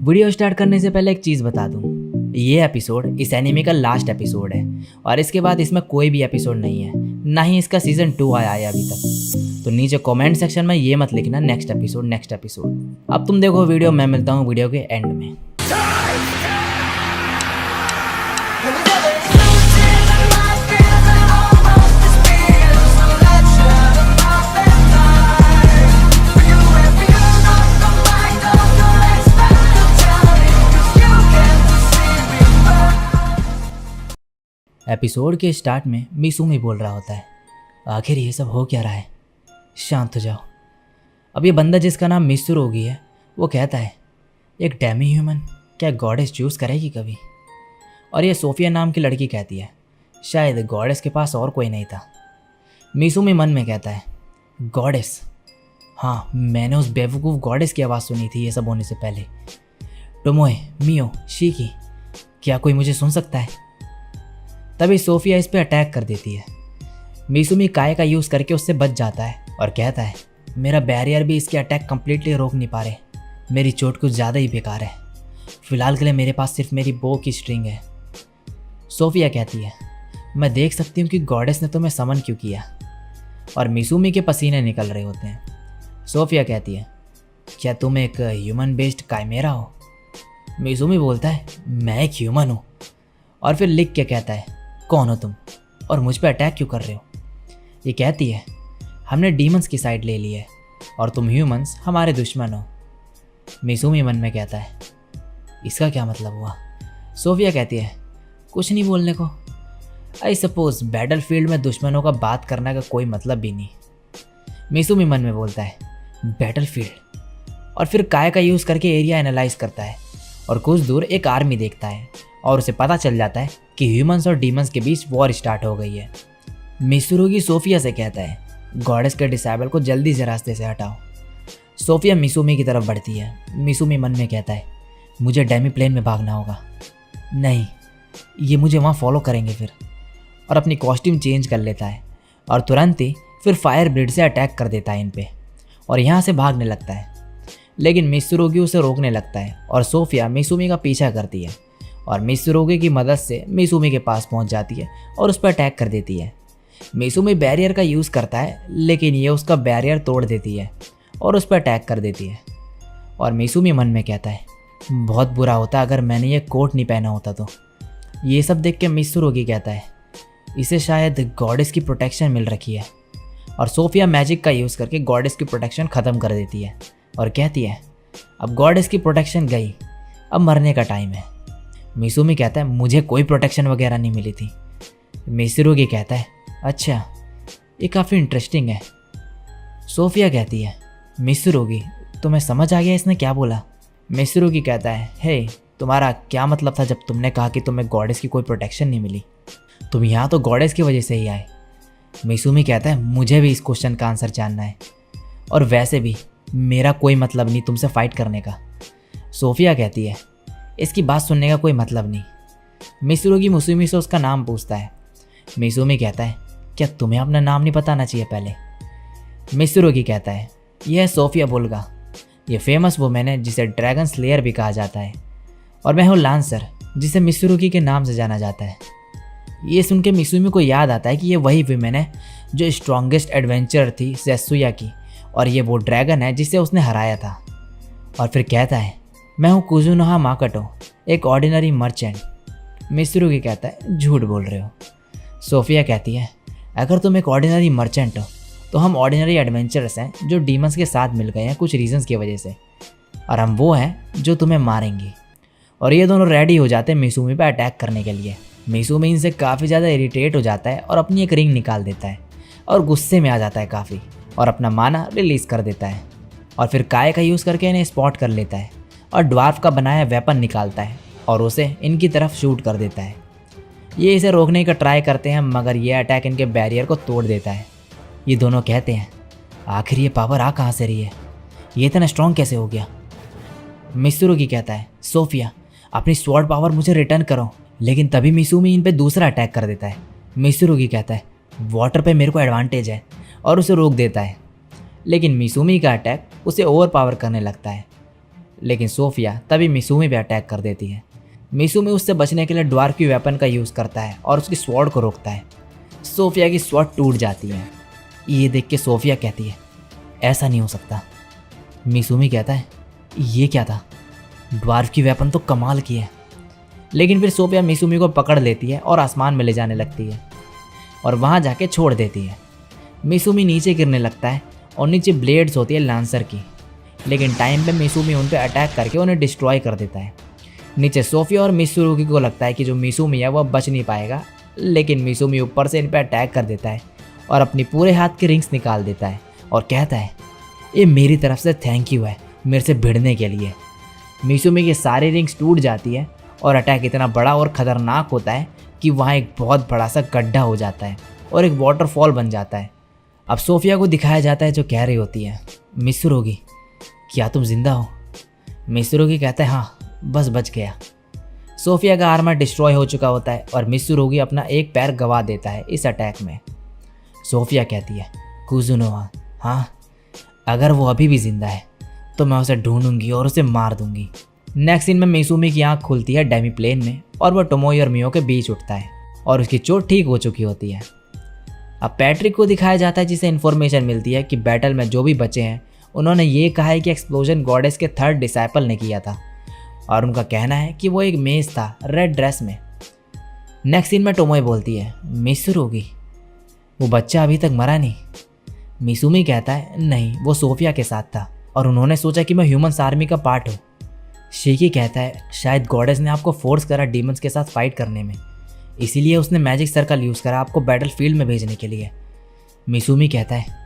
Video start करने से पहले एक चीज़ बता दूं, ये एपिसोड इस एनीमे का लास्ट एपिसोड है और इसके बाद इसमें कोई भी एपिसोड नहीं है, ना ही इसका सीजन 2 आया है अभी तक। तो नीचे कमेंट सेक्शन में ये मत लिखना नेक्स्ट एपिसोड। अब तुम देखो वीडियो, मैं मिलता हूँ वीडियो के एंड में। एपिसोड के स्टार्ट में मिसूमी बोल रहा होता है, आखिर ये सब हो क्या रहा है, शांत हो जाओ। अब ये बंदा जिसका नाम मित्सुरुगी है वो कहता है, एक डेमी ह्यूमन क्या गॉडेस चूज़ करेगी कभी? और ये सोफिया नाम की लड़की कहती है, शायद गॉडेस के पास और कोई नहीं था। मिसूमी मन में कहता है, गॉडेस? हाँ, मैंने उस बेवकूफ़ गॉडेस की आवाज़ सुनी थी ये सब होने से पहले। टोमोए, मियो, शिकी, क्या कोई मुझे सुन सकता है? तभी सोफिया इस पे अटैक कर देती है। मिसूमी काय का यूज़ करके उससे बच जाता है और कहता है, मेरा बैरियर भी इसके अटैक कंप्लीटली रोक नहीं पा रहे, मेरी चोट कुछ ज़्यादा ही बेकार है, फ़िलहाल के लिए मेरे पास सिर्फ मेरी बो की स्ट्रिंग है। सोफिया कहती है, मैं देख सकती हूँ कि गॉडेस ने तुम्हें समन क्यों किया। और मिसूमी के पसीने निकल रहे होते हैं। सोफिया कहती है, क्या तुम एक ह्यूमन बेस्ड काइमेरा हो? मिसूमी बोलता है, मैं एक ह्यूमन हूँ। और फिर लिख के कहता है, कौन हो तुम और मुझ पे अटैक क्यों कर रहे हो? ये कहती है, हमने डीमंस की साइड ले ली है और तुम ह्यूमंस हमारे दुश्मन हो। मिसूमी मन में कहता है, इसका क्या मतलब हुआ? सोफिया कहती है, कुछ नहीं बोलने को। आई सपोज बैटल फील्ड में दुश्मनों का बात करने का कोई मतलब भी नहीं। मिसूमी मन में बोलता है, बैटल फील्ड? और फिर काय का यूज़ करके एरिया एनालाइज करता है और कुछ दूर एक आर्मी देखता है और उसे पता चल जाता है कि ह्यूमंस और डीमंस के बीच वॉर स्टार्ट हो गई है। मिसूरुगी सोफिया से कहता है, गॉडेस के डिसेबल को जल्दी से रास्ते से हटाओ। सोफिया मिसूमी की तरफ बढ़ती है। मिसूमी मन में कहता है, मुझे डेमी प्लेन में भागना होगा। नहीं, ये मुझे वहाँ फॉलो करेंगे फिर। और अपनी कॉस्ट्यूम चेंज कर लेता है और तुरंत ही फिर फायर ब्रिड से अटैक कर देता है इन पे और यहाँ से भागने लगता है। लेकिन मिसूरुगी उसे रोकने लगता है और सोफिया मिसूमी का पीछा करती है और मिसूरुगी की मदद से मिसूमी के पास पहुंच जाती है और उस पर अटैक कर देती है। मिसूमी बैरियर का यूज़ करता है लेकिन ये उसका बैरियर तोड़ देती है और उस पर अटैक कर देती है। और मिसूमी मन में कहता है, बहुत बुरा होता अगर मैंने ये कोट नहीं पहना होता तो। ये सब देख के मिसूरुगी कहता है, इसे शायद गॉडेस की प्रोटेक्शन मिल रखी है। और सोफिया मैजिक का यूज़ करके गॉडेस की प्रोटेक्शन ख़त्म कर देती है और कहती है, अब गॉडेस की प्रोटेक्शन गई, अब मरने का टाइम है। मिसूमी कहता है, मुझे कोई प्रोटेक्शन वगैरह नहीं मिली थी। मिसूरुगी कहता है, अच्छा, ये काफ़ी इंटरेस्टिंग है। सोफिया कहती है, मिसूरुगी, तुम्हें समझ आ गया इसने क्या बोला? मिसूरुगी कहता है, हे, तुम्हारा क्या मतलब था जब तुमने कहा कि तुम्हें गॉडेस की कोई प्रोटेक्शन नहीं मिली? तुम यहाँ तो गॉडेस की वजह से ही आए। मिसूमी कहता है, मुझे भी इस क्वेश्चन का आंसर जानना है और वैसे भी मेरा कोई मतलब नहीं तुमसे फाइट करने का। सोफिया कहती है, इसकी बात सुनने का कोई मतलब नहीं। मिसूरुगी मिसूमी से उसका नाम पूछता है। मिसूमी कहता है, क्या तुम्हें अपना नाम नहीं बताना चाहिए पहले? मिसूरुगी कहता है, यह है सोफिया बुल्गा, ये फेमस वुमेन है जिसे ड्रैगन स्लेयर भी कहा जाता है, और मैं हूँ लांसर जिसे मिसूरुगी के नाम से जाना जाता है। ये सुन के मिसूमी को याद आता है कि ये वही वुमेन है जो स्ट्रॉन्गेस्ट एडवेंचरर थी सेत्सुया की, और ये वो ड्रैगन है जिसे उसने हराया था। और फिर कहता है, मैं हूँ कुजुनोहा माकोटो, एक ऑर्डिनरी मर्चेंट। मिसूरुगी कहता है, झूठ बोल रहे हो। सोफिया कहती है, अगर तुम एक ऑर्डिनरी मर्चेंट हो तो हम ऑर्डिनरी एडवेंचरर्स हैं जो डीमंस के साथ मिल गए हैं कुछ रीजंस की वजह से, और हम वो हैं जो तुम्हें मारेंगे। और ये दोनों रेडी हो जाते हैं मिसूमी पर अटैक करने के लिए। मिसूमी इनसे काफ़ी ज़्यादा इरिटेट हो जाता है और अपनी एक रिंग निकाल देता है और गुस्से में आ जाता है काफ़ी, और अपना माना रिलीज़ कर देता है। और फिर काय का यूज़ करके इन्हें स्पॉट कर लेता है और ड्वार्फ का बनाया वेपन निकालता है और उसे इनकी तरफ शूट कर देता है। ये इसे रोकने का ट्राई करते हैं मगर ये अटैक इनके बैरियर को तोड़ देता है। ये दोनों कहते हैं, आखिर ये पावर आ कहाँ से रही है, ये इतना स्ट्रॉन्ग कैसे हो गया? मिसूरुगी कहता है, सोफिया, अपनी स्वॉर्ड पावर मुझे रिटर्न करो। लेकिन तभी मिसूमी इन पे दूसरा अटैक कर देता है। मिसूरुगी कहता है, वाटर पे मेरे को एडवांटेज है, और उसे रोक देता है। लेकिन मिसूमी का अटैक उसे ओवर पावर करने लगता है। लेकिन सोफिया तभी मिसूमी पे अटैक कर देती है। मिसूमी उससे बचने के लिए ड्वार्फ की वेपन का यूज़ करता है और उसकी स्वॉर्ड को रोकता है। सोफिया की स्वॉर्ड टूट जाती है। ये देख के सोफिया कहती है ऐसा नहीं हो सकता। मिसूमी कहता है ये क्या था, ड्वार्फ की वेपन तो कमाल की है। लेकिन फिर सोफिया मिसूमी को पकड़ लेती है और आसमान में ले जाने लगती है और वहाँ जाके छोड़ देती है। मिसूमी नीचे गिरने लगता है और नीचे ब्लेड्स होती है लांसर की, लेकिन टाइम पे मिसूमी उन पर अटैक करके उन्हें डिस्ट्रॉय कर देता है। नीचे सोफिया और मित्सुरुगी को लगता है कि जो मिसूमी है वह बच नहीं पाएगा, लेकिन मिसूमी ऊपर से इन पर अटैक कर देता है और अपनी पूरे हाथ की रिंग्स निकाल देता है और कहता है ये मेरी तरफ से थैंक यू है मेरे से भिड़ने के लिए। मिसूमी की सारी रिंग्स टूट जाती है और अटैक इतना बड़ा और ख़तरनाक होता है कि वहाँ एक बहुत बड़ा सा गड्ढा हो जाता है और एक वाटरफॉल बन जाता है। अब सोफिया को दिखाया जाता है जो कह रही होती है मित्सुरुगी क्या तुम जिंदा हो। मित्सुरुगी कहता है हाँ बस बच गया। सोफिया का आर्मर डिस्ट्रॉय हो चुका होता है और मित्सुरुगी अपना एक पैर गंवा देता है इस अटैक में। सोफिया कहती है कुजुनोहा हाँ अगर वो अभी भी जिंदा है तो मैं उसे ढूंढूंगी और उसे मार दूंगी। नेक्स्ट सीन में मिसूमी की आंख खुलती है डेमी प्लेन में और वह टोमोई और मियो के बीच उठता है और उसकी चोट ठीक हो चुकी होती है। अब पैट्रिक को दिखाया जाता है जिसे इन्फॉर्मेशन मिलती है कि बैटल में जो भी बचे हैं उन्होंने ये कहा है कि एक्सप्लोजन गॉडेस के थर्ड डिसाइपल ने किया था और उनका कहना है कि वो एक मेज था रेड ड्रेस में। नेक्स्ट सीन में टोमोई बोलती है मित्सुरुगी वो बच्चा अभी तक मरा नहीं। मिसूमी कहता है नहीं वो सोफिया के साथ था और उन्होंने सोचा कि मैं ह्यूमंस आर्मी का पार्ट हूँ। शीकी कहता है शायद गॉडेस ने आपको फोर्स करा डीमंस के साथ फाइट करने में, इसीलिए उसने मैजिक सर्कल यूज़ करा आपको बैटल फील्ड में भेजने के लिए। मिसूमी कहता है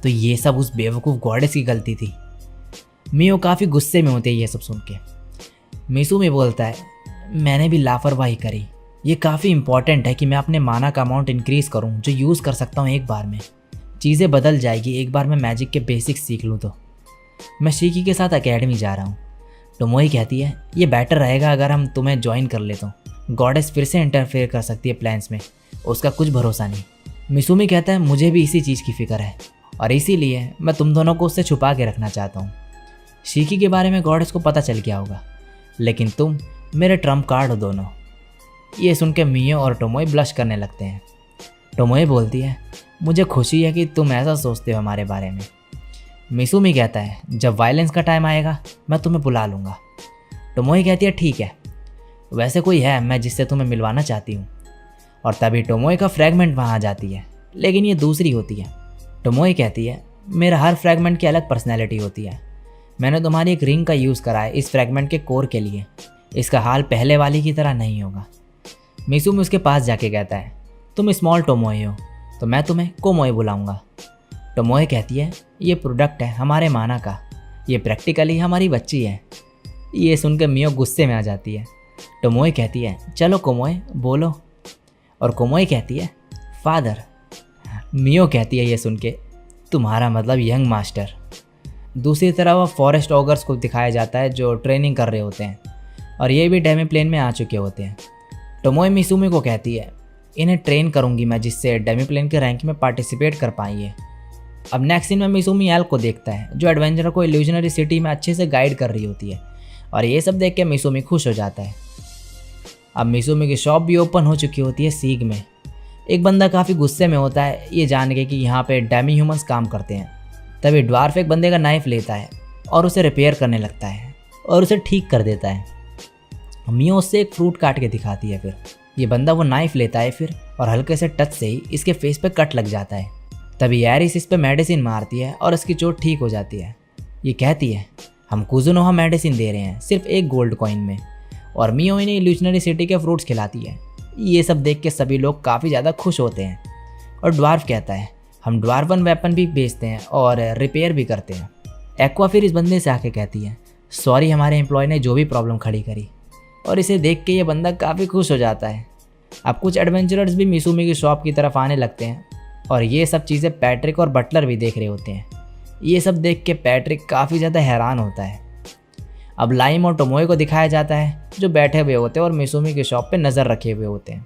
तो ये सब उस बेवकूफ़ गॉडेस की गलती थी। मियो काफ़ी गुस्से में होते हैं ये सब सुन के। मिसूमी बोलता है मैंने भी लापरवाही करी, ये काफ़ी इंपॉर्टेंट है कि मैं अपने माना का अमाउंट इंक्रीज़ करूँ जो यूज़ कर सकता हूँ एक बार में। चीज़ें बदल जाएगी एक बार मैं मैजिक के बेसिक्स सीख लूँ तो। मैं शीकी के साथ एकेडमी जा रहा हूँ। टोमोई कहती है ये बेटर रहेगा अगर हम तुम्हें ज्वाइन कर ले तो गॉडेस फिर से इंटरफेयर कर सकती है प्लान्स में, उसका कुछ भरोसा नहीं। मिसूमी कहता है मुझे भी इसी चीज़ की फ़िक्र है और इसीलिए मैं तुम दोनों को उससे छुपा के रखना चाहता हूँ। शीकी के बारे में गॉडेस को पता चल गया होगा, लेकिन तुम मेरे ट्रम्प कार्ड हो दोनों। ये सुन के मियो और टोमोई ब्लश करने लगते हैं। टोमोई बोलती है मुझे खुशी है कि तुम ऐसा सोचते हो हमारे बारे में। मिसूमी कहता है जब वायलेंस का टाइम आएगा मैं तुम्हें बुला लूँगा। टोमोई कहती है ठीक है, वैसे कोई है मैं जिससे तुम्हें मिलवाना चाहती हूँ। और तभी टोमोई का फ्रैगमेंट वहाँ आ जाती है, लेकिन ये दूसरी होती है। टोमोई कहती है मेरा हर फ्रैगमेंट की अलग पर्सनैलिटी होती है। मैंने तुम्हारी एक रिंग का यूज़ करा है इस फ्रैगमेंट के कोर के लिए, इसका हाल पहले वाली की तरह नहीं होगा। मिसूमी उसके पास जाके कहता है तुम स्मॉल टोमोई हो तो मैं तुम्हें कोमोई बुलाऊंगा। टोमोई कहती है ये प्रोडक्ट है हमारे माना का, ये प्रैक्टिकली हमारी बच्ची है। ये सुन के मियो गुस्से में आ जाती है। टोमोई कहती है चलो कोमोई बोलो, और कोमोई कहती है फादर। मियो कहती है ये सुन के तुम्हारा मतलब यंग मास्टर। दूसरी तरफ वह फॉरेस्ट ऑगर्स को दिखाया जाता है जो ट्रेनिंग कर रहे होते हैं और ये भी डेमी प्लेन में आ चुके होते हैं। टोमोई मिसूमी को कहती है इन्हें ट्रेन करूंगी मैं जिससे डेमी प्लेन के रैंक में पार्टिसिपेट कर पाएंगे। अब नेक्स्ट सीन में मिसूमी एल को देखता है जो एडवेंचर को इल्यूजनरी सिटी में अच्छे से गाइड कर रही होती है और ये सब देख के मिसूमी खुश हो जाता है। अब मिसूमी की शॉप भी ओपन हो चुकी होती है सीग में। एक बंदा काफ़ी गुस्से में होता है ये जान के कि यहाँ पे डेमी ह्यूमंस काम करते हैं। तभी ड्वार्फ एक बंदे का नाइफ लेता है और उसे रिपेयर करने लगता है और उसे ठीक कर देता है। मियो उससे एक फ्रूट काट के दिखाती है। फिर ये बंदा वो नाइफ लेता है फिर और हल्के से टच से ही इसके फेस पे कट लग जाता है। तभी एरिस इस पे मेडिसिन मारती है और इसकी चोट ठीक हो जाती है। ये कहती है हम कुजुनोहा मेडिसिन दे रहे हैं सिर्फ एक गोल्ड कॉइन में, और मियो इन्हें इल्यूजनरी सिटी के फ्रूट्स खिलाती है। ये सब देख के सभी लोग काफ़ी ज़्यादा खुश होते हैं और ड्वार्फ कहता है हम ड्वार्फन वेपन भी बेचते हैं और रिपेयर भी करते हैं। एक्वा फिर इस बंदे से आके कहती है सॉरी हमारे एम्प्लॉय ने जो भी प्रॉब्लम खड़ी करी, और इसे देख के ये बंदा काफ़ी खुश हो जाता है। अब कुछ एडवेंचरर्स भी मिसूमी की शॉप की तरफ आने लगते हैं और ये सब चीज़ें पैट्रिक और बटलर भी देख रहे होते हैं। ये सब देख के पैट्रिक काफ़ी ज़्यादा हैरान होता है। अब लाइम और टोमोई को दिखाया जाता है जो बैठे हुए होते हैं और मिसूमी की शॉप पे नज़र रखे हुए होते हैं।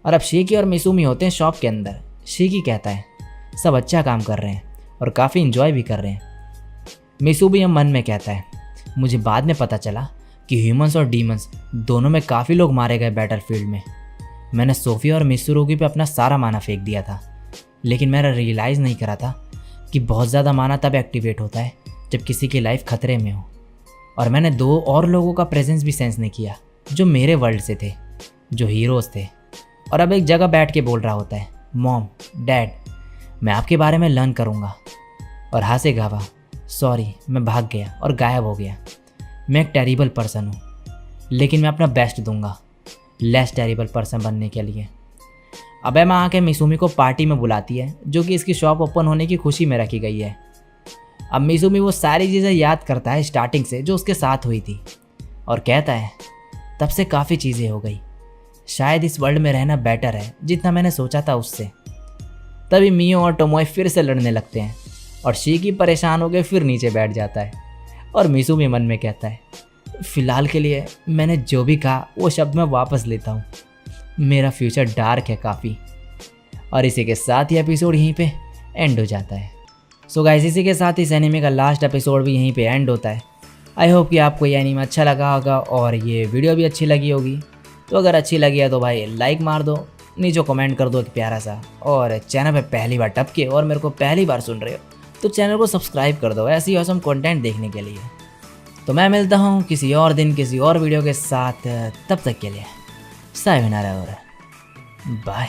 और अब शीकी और मिसूमी होते हैं शॉप के अंदर। शीकी कहता है सब अच्छा काम कर रहे हैं और काफ़ी इंजॉय भी कर रहे हैं। मिसूमी अब मन में कहता है मुझे बाद में पता चला कि ह्यूमंस और डीमंस दोनों में काफ़ी लोग मारे गए बैटलफील्ड में। मैंने सोफिया और मित्सुरुगी पे अपना सारा माना फेंक दिया था, लेकिन मैंने रियलाइज़ नहीं करा था कि बहुत ज़्यादा माना तब एक्टिवेट होता है जब किसी की लाइफ खतरे में हो। और मैंने 2 और लोगों का प्रेजेंस भी सेंस नहीं किया जो मेरे वर्ल्ड से थे, जो हीरोज़ थे। और अब एक जगह बैठ के बोल रहा होता है, मॉम, डैड, मैं आपके बारे में लर्न करूँगा। और हासे गावा, सॉरी, मैं भाग गया और गायब हो गया। मैं एक टेरिबल पर्सन हूँ, लेकिन मैं अपना बेस्ट दूंगा लेस टेरिबल पर्सन बनने के लिए। अब एमा आके मिसुमी को पार्टी में बुलाती है, जो कि इसकी शॉप ओपन होने की खुशी में रखी गई है। अब मिसुमी वो सारी चीज़ें याद करता है स्टार्टिंग से जो उसके साथ हुई थी, और कहता है तब से काफ़ी चीज़ें हो गई, शायद इस वर्ल्ड में रहना बेटर है जितना मैंने सोचा था उससे। तभी मियो और टोमोए फिर से लड़ने लगते हैं और शीकी परेशान होकर फिर नीचे बैठ जाता है। और मिसुमी मन में कहता है, फ़िलहाल के लिए मैंने जो भी कहा वो शब्द मैं वापस लेता हूँ, मेरा फ्यूचर डार्क है काफ़ी। और इसी के साथ ही एपिसोड यहीं पे एंड हो जाता है। सो गाइस, इसी के साथ इस एनीमे का लास्ट एपिसोड भी यहीं पे एंड होता है। आई होप कि आपको ये एनीमे अच्छा लगा होगा और ये वीडियो भी अच्छी लगी होगी। तो अगर अच्छी लगी है तो भाई लाइक मार दो, नीचे कमेंट कर दो एक प्यारा सा, और चैनल पे पहली बार टपके और मेरे को पहली बार सुन रहे हो तो चैनल को सब्सक्राइब कर दो ऐसी ऑसम कंटेंट देखने के लिए। तो मैं मिलता हूँ किसी और दिन किसी और वीडियो के साथ, तब तक के लिए सायोनारा और बाय।